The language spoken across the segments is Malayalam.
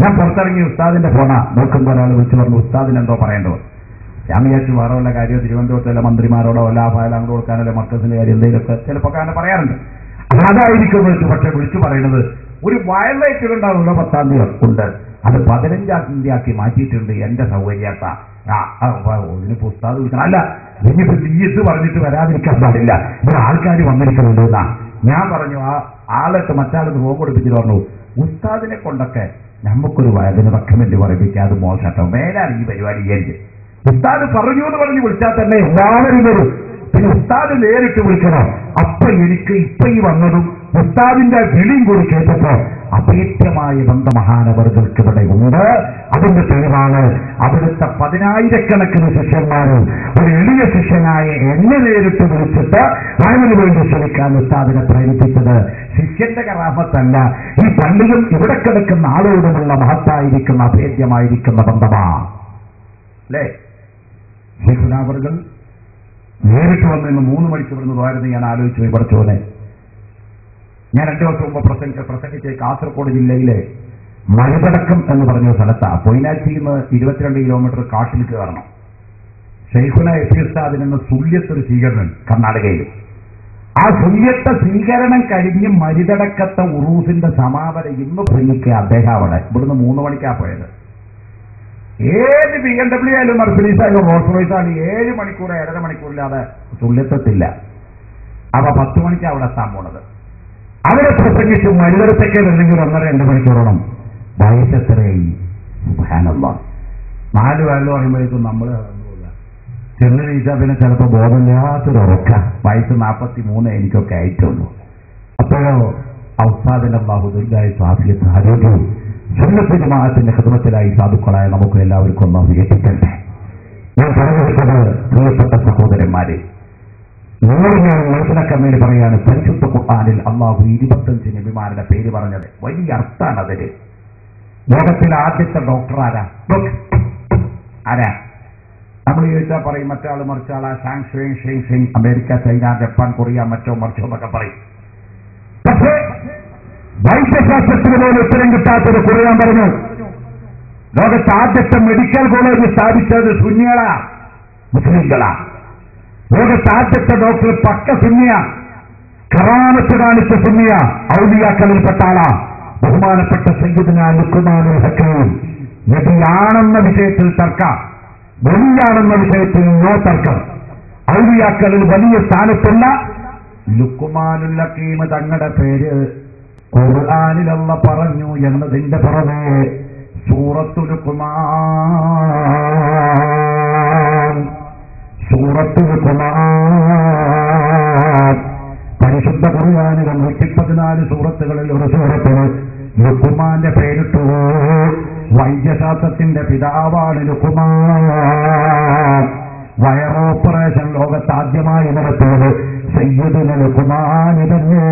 ഞാൻ പുറത്തിറങ്ങി ഉസ്താദിന്റെ ഫോണാ നോക്കുമ്പോൾ ഒരാൾ വിളിച്ചു പറഞ്ഞു ഉസ്താദിന് എന്തോ പറയേണ്ടത്. ഞാൻ വിചാരിച്ചു വേറെ വല്ല കാര്യം തിരുവനന്തപുരത്ത് വല്ല മന്ത്രിമാരോടോ വല്ല ഫയൽ അങ്ങോട്ട് കൊടുക്കാനല്ലോ മർക്കസിന്റെ കാര്യം എന്തെങ്കിലുമൊക്കെ ചിലപ്പോൾ അങ്ങനെ പറയാറുണ്ട്. അതായിരിക്കും വെച്ചു. പക്ഷെ വിളിച്ചു പറയുന്നത് ഒരു വയലേറ്റ് ഉണ്ടാവുമല്ലോ 10-ാം തീയതി ഉണ്ട്, അത് 15-ാം തീയതിയാക്കി മാറ്റിയിട്ടുണ്ട് എന്റെ സൗകര്യാത്ത. ഇതിനിപ്പോ ഉസ്താദ് വിളിക്കണം അല്ല, ഇനിയിപ്പോ ഇത് പറഞ്ഞിട്ട് വരാതിരിക്കാൻ പാടില്ല, ഇവിടെ ആൾക്കാർ വന്നിരിക്കുന്നുണ്ട് എന്നാ. ഞാൻ പറഞ്ഞു ആ ആളിട്ട് മറ്റാൾക്ക് റൂം കൊടുപ്പിച്ചിട്ട് പറഞ്ഞു ഉസ്താദിനെ കൊണ്ടൊക്കെ നമുക്കൊരു വയതിന് റെക്കമെന്റ് പറയിപ്പിക്കുക, അത് മോശട്ടോ, മേലാണ് ഈ പരിപാടി ചെയ്യരുത്. ഉസ്താദ് പറഞ്ഞു എന്ന് പറഞ്ഞ് വിളിച്ചാൽ തന്നെ എല്ലാവരും വരും. പിന്നെ ഉസ്താദ് നേരിട്ട് വിളിക്കണം. അപ്പൊ എനിക്ക് ഇപ്പൊ ഈ വന്നതും ഉസ്താദിന്റെ വിളിയും കൂടി കേട്ടപ്പോ അഭേദ്യമായ ബന്ധമഹാനവറുകൾക്ക് ഇവിടെ ഉണ്ട്. അതിന്റെ തെളിവാണ് അവിടുത്തെ 10,000-കണക്കിന് ശിഷ്യന്മാരും ഒരു എളിയ ശിഷ്യനായ എന്നെ നേരിട്ട് വിളിച്ചിട്ട് അതിനു വേണ്ടി ശ്രമിക്കാൻ ഉസ്താദിനെ പ്രേരിപ്പിച്ചത്. ശിഷ്യന്റെ കറാമത്തല്ല, ഈ പള്ളിയും ഇവിടെ കിടക്കുന്ന ആളോടുമുള്ള മഹത്തായിരിക്കുന്ന അഭേദ്യമായിരിക്കുന്ന ബന്ധമാണ് അല്ലേ. ശൈഖുനാവറുകൾ നേരിട്ട് വന്ന് ഇന്ന് 3 മണിക്ക് വരുന്നത് ആയിരുന്നു. ഞാൻ ആലോചിച്ചു പോയി പഠിച്ചോനെ. ഞാൻ 2 ദിവസം മുമ്പ് പ്രസംഗിച്ച കാസർഗോഡ് ജില്ലയിലെ മരുതടക്കം എന്ന് പറഞ്ഞ സ്ഥലത്താണ്. പൊയിനാച്ചിയിൽ നിന്ന് 22 കിലോമീറ്റർ കാട്ടിലേക്ക് കയറണം. ഷെയ്ഖുന എഫ് ഉസ്താദിൽ നിന്ന് സുല്യത്തൊരു സ്വീകരണം കർണാടകയിൽ. ആ സുല്യത്തെ സ്വീകരണം കഴിഞ്ഞ് മരുതടക്കത്തെ ഉറൂസിന്റെ സമാപനം ഇന്ന് പ്രസംഗിക്കുക അദ്ദേഹം അവിടെ. ഇവിടുന്ന് 3 മണിക്കാണ് പോയത്. ഏത് BMW ആയാലും മെർസിഡീസ് ആയാലും റോൾസ് റോയ്സ് ആയാലും 7 മണിക്കൂർ 7.5 മണിക്കൂറില്ലാതെ സുല്യത്തെത്തില്ല. അവ 10 മണിക്കാണ് അവിടെ എത്താൻ പോണത്. അവിടെ പ്രസംഗിച്ചു മരുതടത്തേക്ക് അല്ലെങ്കിൽ 1.5-2 മണിക്കൂറോളം. വയസ്സ് എത്രയായി? സുബ്ഹാനല്ലാഹ്. 4 വയസ്സ് പറയുമ്പോഴേക്കും നമ്മൾ ചെന്ന് വീഴ്ചാൽ പിന്നെ ചിലപ്പോൾ ബോധമില്ലാത്തൊരു ഉറക്ക. വയസ്സ് 43 എനിക്കൊക്കെ ആയിട്ടുള്ളൂ. അപ്പോഴോ ഔസാദിന്റെ അല്ലാഹുദുല്ലാഹി സ്വാഫിയത്ത് ആരോഗ്യവും സുന്നത്ത് ജമാഅത്തിന്റെ ഖിദ്മത്തിലായി സാധുക്കളായ നമുക്ക് എല്ലാവർക്കും അല്ലാഹു എത്തിക്കട്ടെ. ഞാൻ പറഞ്ഞു വെച്ചത് പ്രിയപ്പെട്ട സഹോദരന്മാരെ, നിങ്ങൾ ഞാൻ മനസ്സിലാക്കാൻ വേണ്ടി പറയാണ്. പരിശുദ്ധ ഖുർആനിൽ അല്ലാഹു 25 നബിമാരുടെ പേര് പറഞ്ഞത് വലിയ അർത്ഥാണ് അതിന്. ലോകത്തിലെ ആദ്യത്തെ ഡോക്ടർ ആരാ? നമ്മൾ ചോദിച്ചാൽ പറയും മറ്റാൾ മറിച്ചാളാ, ഷാങ് ഷെങ് ഷെങ് ഷെങ്, അമേരിക്ക, ചൈന, ജപ്പാൻ, കൊറിയ, മറ്റോ മറിച്ചോ എന്നൊക്കെ പറയും. പക്ഷേ വൈദ്യശാസ്ത്രത്തിന് പോലും ഉത്തരം കിട്ടാത്തൊരു ഖുർആൻ പറഞ്ഞു. ലോകത്തെ ആദ്യത്തെ മെഡിക്കൽ കോളേജ് സ്ഥാപിച്ചത് സുന്നികളാ, മുസ്ലിങ്ങളാ. ലോകത്തെ ആദ്യത്തെ ഡോക്ടർ പക്ക സുന്നിയ, കറാമത്ത് കാണിച്ച സുന്നിയ, ഔലിയാക്കളിൽപ്പെട്ട ആളാ. ബഹുമാനപ്പെട്ട സയ്യിദുനാ ലുഖ്മാനുൽ ഹക്കീം. നബിയാണെന്ന വിഷയത്തിൽ തർക്കം, വലിയാണെന്ന വിഷയത്തിൽ നോ തർക്കം. ഔലിയാക്കളിൽ വലിയ സ്ഥാനത്തുള്ള ലുഖ്മാനുൽ ഹക്കീം തങ്ങളുടെ പേര് ഖുർആനിൽ അല്ലാഹു പറഞ്ഞു എന്നതിന്റെ പുറമെ സൂറത്തുൽ ലുഖ്മാൻ, സൂറത്തുൽ ലുഖ്മാൻ പരിശുദ്ധ ഖുർആനിലെ 114 സൂറത്തുകളിൽ ഒരു സൂറത്തിന് ലുഖ്മാന്റെ പേരിട്ടു. വൈദ്യശാസ്ത്രത്തിന്റെ പിതാവാണ് ലുഖ്മാൻ. വയർ ഓപ്പറേഷൻ ലോകത്താദ്യമായി നടത്തിയത് സയ്യിദുന ലുഖ്മാൻ തന്നെ.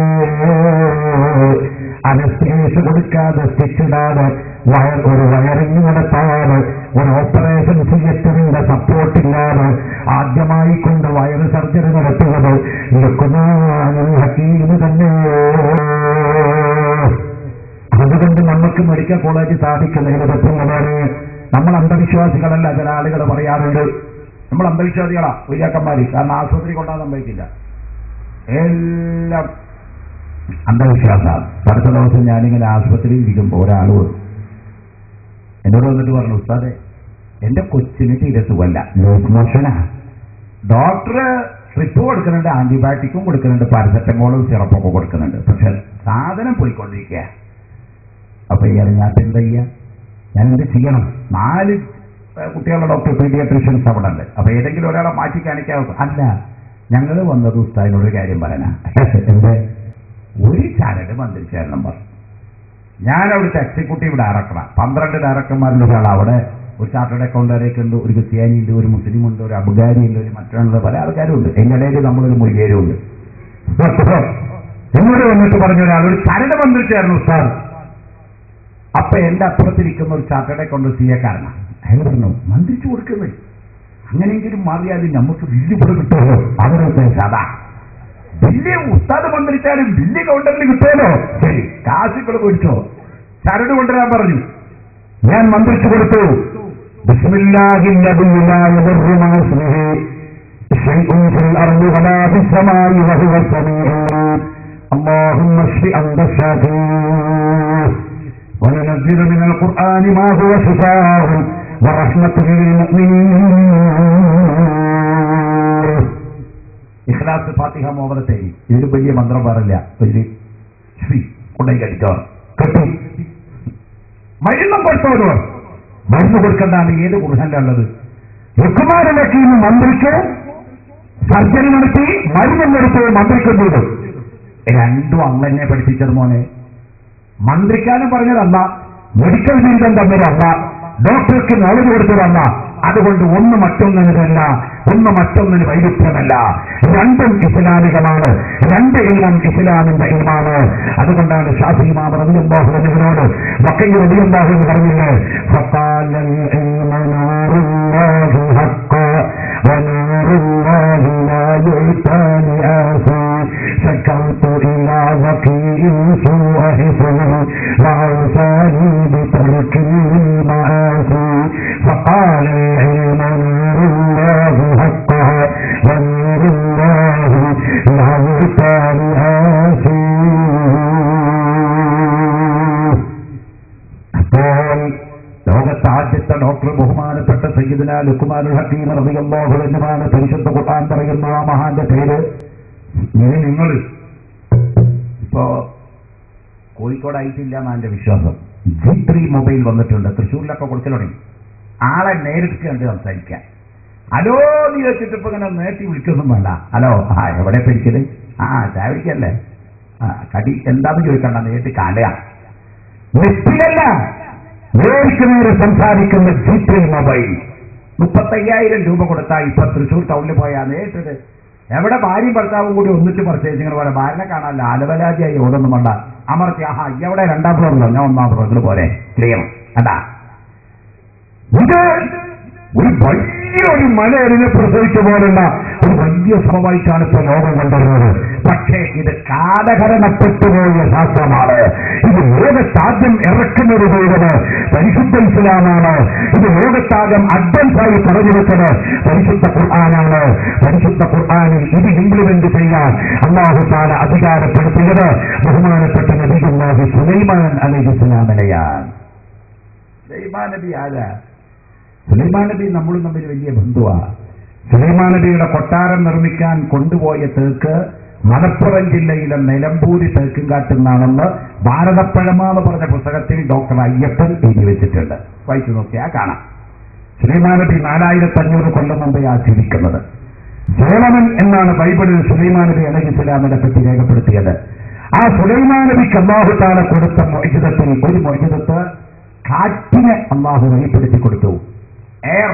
അനസ്തേഷ്യ കൊടുക്കാതെ സ്റ്റിച്ചിടാതെ ഒരു വയറിങ് നടത്താതെ ഒരു ഓപ്പറേഷൻ തിയേറ്ററിന്റെ സപ്പോർട്ടില്ലാതെ ആദ്യമായി കൊണ്ട് വയറ് സർജറി നടത്തുന്നത് ലുഖ്മാനുൽ ഹക്കീം തന്നെ. അതുകൊണ്ട് നമുക്ക് മെഡിക്കൽ കോളേജ് സ്ഥാപിക്കുന്നതിന് പറ്റുന്നതാണ്. നമ്മൾ അന്ധവിശ്വാസികളല്ല. ചില ആളുകൾ പറയാറുണ്ട് നമ്മൾ അന്ധവിശ്വാസികളാ വലിയാക്കന്മാര്, കാരണം ആശുപത്രി കൊണ്ടാൻ സംഭവിക്കില്ല. എല്ലാം അന്ധവിശ്വാസമാണ്. അടുത്ത ദിവസം ഞാനിങ്ങനെ ആശുപത്രിയിൽ ഇരിക്കുമ്പോൾ ഒരാൾ എന്നോട് വന്നിട്ട് പറഞ്ഞു, ഉസ്താദേ എന്റെ കൊച്ചിന് തീരെ സുഖമല്ല, ലൂസ് മോഷനാ. ഡോക്ടർ ട്രിപ്പ് കൊടുക്കുന്നുണ്ട്, ആന്റിബയോട്ടിക്കും കൊടുക്കുന്നുണ്ട്, പാരസെറ്റമോളും സിറപ്പൊക്കെ കൊടുക്കുന്നുണ്ട്. പക്ഷെ സാധനം പോയിക്കൊണ്ടിരിക്കുക. അപ്പൊ ഇയാൾ എന്താ ചെയ്യുക? ഞാൻ എന്ത് ചെയ്യണം? 4 കുട്ടികളുടെ ഡോക്ടർ പീഡിയാട്രീഷ്യൻസ് അവിടെ ഉണ്ട്. അപ്പൊ ഏതെങ്കിലും ഒരാളെ മാറ്റി കാണിക്കാവൂ. അല്ല, ഞങ്ങൾ വന്നത് ഉസ്താദിനോട് കാര്യം പറയാനാ. എന്റെ ഒരു ചരട് മന്ത്രിച്ചേരണം പറഞ്ഞു. ഞാൻ അവിടുത്തെ എക്സിക്യൂട്ടീവ് ഡയറക്ടറാണ്. 12 ഡയറക്ടർമാരുടെ ഒരാൾ അവിടെ. ഒരു ചാർട്ടേഡ് അക്കൗണ്ടറേക്ക് ഉണ്ട്, ഒരു ക്രിസ്ത്യാനിയുണ്ട്, ഒരു മുസ്ലിം ഉണ്ട്, ഒരു അബുഗാരിയുണ്ട്, ഒരു മറ്റുള്ള പല ആൾക്കാരും ഉണ്ട്. എന്റെ ഇടയിൽ നമ്മളൊരു മൊഴിയേരും ഉണ്ട്. എന്നോട് വന്നിട്ട് പറഞ്ഞ ഒരാൾ ഒരു ചരട് മന്ത്രിച്ചായിരുന്നു ഉസ്താദ്. അപ്പൊ എന്റെ അപ്പുറത്തിരിക്കുന്ന ഒരു ചാർട്ടേഡ് അക്കൗണ്ടർ CA-കാരനാണ്. അയാൾ പറഞ്ഞു, മന്ത്രിച്ചു കൊടുക്കുന്നത് അങ്ങനെയെങ്കിലും മാറിയാലും നമുക്ക് ബില്ല് ഇവിടെ കിട്ടുമല്ലോ. അവരുടെ അതാ ബില്ല് ഉസ്താദ് മന്ത്രിച്ചാലും ബില്ല് കൗണ്ടറിൽ കിട്ടുമല്ലോ. ശരി, കാശുകൾ പൊടിച്ചോ, ചരട് കൊണ്ടുവരാൻ പറഞ്ഞു. ഞാൻ മന്ത്രിച്ചു കൊടുത്തു. ബിസ്മില്ലാഹില്ലദീ ലാ യദുറു മഅ ഇസ്മിഹി ശൈഉൻ ഫിൽ അർളി വലാ ഫിസ് സമാഇ വഹുവ സമീഉൽ اللهم اشف أنت الشافي وننزل من القرآن ما هو شفاء ورحمة للمؤمنين. ഇഖ്ലാസ് ഫാത്തിഹ മോവറത്തെ ഇതിന് വലിയ മന്ത്രം പാടില്ല. ഒരു കൊണ്ടേ കഴിച്ചോ കെട്ടി മരുന്നും കൊടുത്തോളൂ. മരുന്ന് കൊടുക്കേണ്ടാണ് ഏത് ഖുർആനിലുള്ളത്? റുക്മാനിലൊക്കെ മന്ത്രിക്ക് സർജറി നടത്തി മരുന്നെടുത്ത് മന്ത്രിക്കും ചെയ്തു. രണ്ടും അന്നെ പഠിപ്പിച്ചത് മോനെ. മന്ത്രിക്കാനും പറഞ്ഞതല്ല, മെഡിക്കൽ ഫീൽഡും തമ്മിലല്ല, ഡോക്ടർക്ക് നോളജ് കൊടുത്തതല്ല. അതുകൊണ്ട് ഒന്ന് മറ്റൊന്നിനല്ല, ഒന്ന് മറ്റൊന്നിന് വൈരുദ്ധ്യമല്ല. രണ്ടും ഇസ്ലാമികമാണ്. രണ്ട് ഇൽമും ഇസ്ലാമിന്റെ ഇൽമാണ്. അതുകൊണ്ടാണ് ഷാഫി ഇമാം റളിയല്ലാഹു അൻഹുവിനോട് വക്കീൽ റളിയല്ലാഹു അൻഹു പറഞ്ഞില്ലേ, ഫഖാലൽ ഇൽമു നൂറുല്ലാഹി ഹഖ്ഖ വനൂറുല്ലാഹി ലാ യുതാനി ആസി ശകൗതു ഇലാ വകീഇൻ സൂഅ ഹിഫ്ളി വഅസാനി ബിതർകിൽ മആസി فقال العلم نور الله حقه ونور الله لا يطال آسي. അപ്പോൾ ലോകത്തെ ആദ്യത്തെ ഡോക്ടർ ബഹുമാനപ്പെട്ട സയ്യിദുനാ ലുഖ്മാനുൽ ഹക്കീം റളിയല്ലാഹു അൻഹുവാണ്. പരിശുദ്ധ ഖുർആൻ പറയുന്ന ആ മഹാന്റെ പേര്. നിങ്ങൾ ഇപ്പോ കോഴിക്കോടായിട്ടില്ല എന്നാണ് എൻ്റെ വിശ്വാസം. G3 മൊബൈൽ വന്നിട്ടുണ്ട്. തൃശ്ശൂരിലൊക്കെ കൊടുക്കൽ തുടങ്ങി. ആളെ നേരിട്ട് കണ്ട് സംസാരിക്കാൻ. ഹലോ നീ വെച്ചിട്ട് ഇപ്പൊ ഇങ്ങനെ നേട്ടി വിളിക്കൊന്നും വേണ്ട. ഹലോ, എവിടെ പിടിക്കല്? ചായ പിടിക്കല്ലേ? കടി എന്താന്ന് ചോദിക്കണ്ട, നേരിട്ട് കാലയാ നെറ്റിലല്ല, നേരിട്ട് നേരെ സംസാരിക്കുന്ന G3 മൊബൈൽ 35,000 രൂപ കൊടുത്താൽ ഇപ്പൊ തൃശ്ശൂർ ടൗണിൽ പോയാൽ നേരിട്ട് എവിടെ ഭാര്യയും ഭർത്താവും കൂടി ഒന്നിച്ച് പർച്ചേസിങ്ങൾ പോലെ ഭാര്യനെ കാണാനല്ല, അലവലാതിയായി ഓടൊന്നും വേണ്ട. അമർത്തി ഇവിടെ 2ാം ഫ്ലോറിലോ, ഞാൻ 1ാം ഫ്ലോറിൽ പോലെ ക്ലിയർ. അതാ ഇത് ഒരു വലിയൊരു മലയറിനെ പ്രസവിച്ച പോലുള്ള ഒരു വലിയ സമവായിട്ടാണ് ഇപ്പൊ ലോകം കണ്ടുവരുന്നത്. പക്ഷേ ഇത് കാലഹരണപ്പെട്ടുപോയ ശാസ്ത്രമാണ്. ഇത് ലോകത്താദ്യം ഇറക്കുന്നത് ചെയ്തത് പരിശുദ്ധ ഇസ്ലാമാണ്. ഇത് ലോകത്താദ്യം അഡ്വാൻസായി പറഞ്ഞു വെച്ചത് പരിശുദ്ധ ഖുർആനാണ്. പരിശുദ്ധ ഖുർആനിൽ ഇത് ഇംപ്ലിമെന്റ് ചെയ്യാൻ അല്ലാഹു തആല അധികാരപ്പെടുത്തിയത് ബഹുമാനപ്പെട്ട നബിയുല്ലാഹി സുലൈമാൻ അലൈഹിസ്സലാമിനെയാണ്. സുലൈമാൻ നബി ആരാ? സുലൈമാൻ നബി നമ്മളും തമ്മിൽ വലിയ ബന്ധുവാണ്. സുലൈമാൻ നബിയുടെ കൊട്ടാരം നിർമ്മിക്കാൻ കൊണ്ടുപോയ തേക്ക് മലപ്പുറം ജില്ലയിലെ നിലമ്പൂരി തേക്കുംകാട്ടുന്നാണെന്ന് ഭാരതപ്പഴമ എന്ന് പറഞ്ഞ പുസ്തകത്തിൽ ഡോക്ടർ അയ്യപ്പൻ എഴുതി വെച്ചിട്ടുണ്ട്. വായിച്ചു നോക്കിയാൽ കാണാം. സുലൈമാൻ നബി 4500 കൊല്ലം മുമ്പേ ജീവിക്കുന്നത്. സോളമൻ എന്നാണ് ബൈബിളിൽ സുലൈമാൻ നബി അലൈഹിസ്സലാമിനെ പറ്റി രേഖപ്പെടുത്തിയത്. ആ സുലൈമാൻ നബിക്ക് അല്ലാഹു തആല കൊടുത്ത മുഅ്ജിസത്തിൽ ഒരു മുഅ്ജിസത്ത് കാറ്റിനെ അല്ലാഹു വെളിപ്പെടുത്തി കൊടുത്തു. എയർ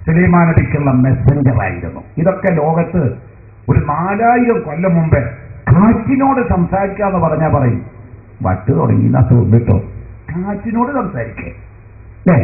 സുലൈമാൻ നബിക്കുള്ള മെസ്സഞ്ചറായിരുന്നു. ഇതൊക്കെ ലോകത്ത് ഒരു 4000 കൊല്ലം മുമ്പ് കാറ്റിനോട് സംസാരിക്കാന്ന് പറഞ്ഞാൽ പറയും വട്ട് തുടങ്ങി കേട്ടോ. കാറ്റിനോട് സംസാരിക്കേ അല്ലേ?